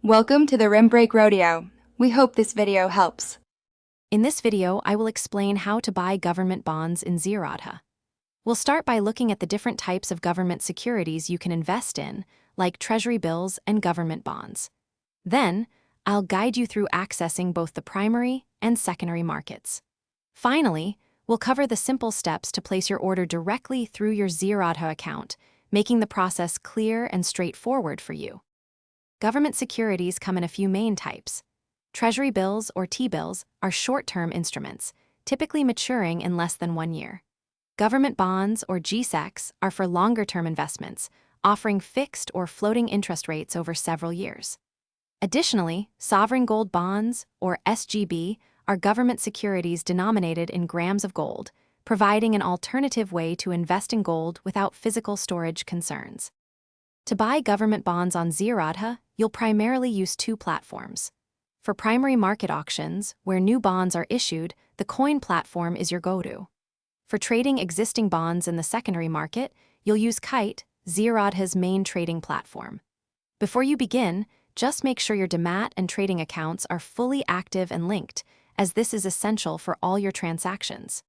Welcome to the Rim Break Rodeo. We hope this video helps. In this video, I will explain how to buy government bonds in Zerodha. We'll start by looking at the different types of government securities you can invest in, like treasury bills and government bonds. Then, I'll guide you through accessing both the primary and secondary markets. Finally, we'll cover the simple steps to place your order directly through your Zerodha account, making the process clear and straightforward for you. Government securities come in a few main types. Treasury bills, or T-bills, are short-term instruments, typically maturing in less than 1 year. Government bonds, or G-Secs, are for longer-term investments, offering fixed or floating interest rates over several years. Additionally, sovereign gold bonds, or SGB, are government securities denominated in grams of gold, providing an alternative way to invest in gold without physical storage concerns. To buy government bonds on Zerodha, you'll primarily use two platforms. For primary market auctions, where new bonds are issued, the Coin platform is your go-to. For trading existing bonds in the secondary market, you'll use Kite, Zerodha's main trading platform. Before you begin, just make sure your demat and trading accounts are fully active and linked, as this is essential for all your transactions.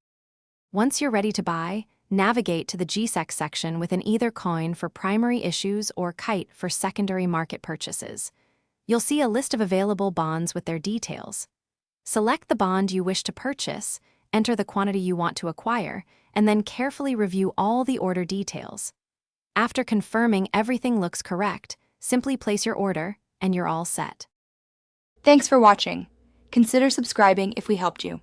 Once you're ready to buy, navigate to the G-Sec section within either Coin for primary issues or Kite for secondary market purchases. You'll see a list of available bonds with their details. Select the bond you wish to purchase, enter the quantity you want to acquire, and then carefully review all the order details. After confirming everything looks correct, simply place your order, and you're all set. Thanks for watching. Consider subscribing if we helped you.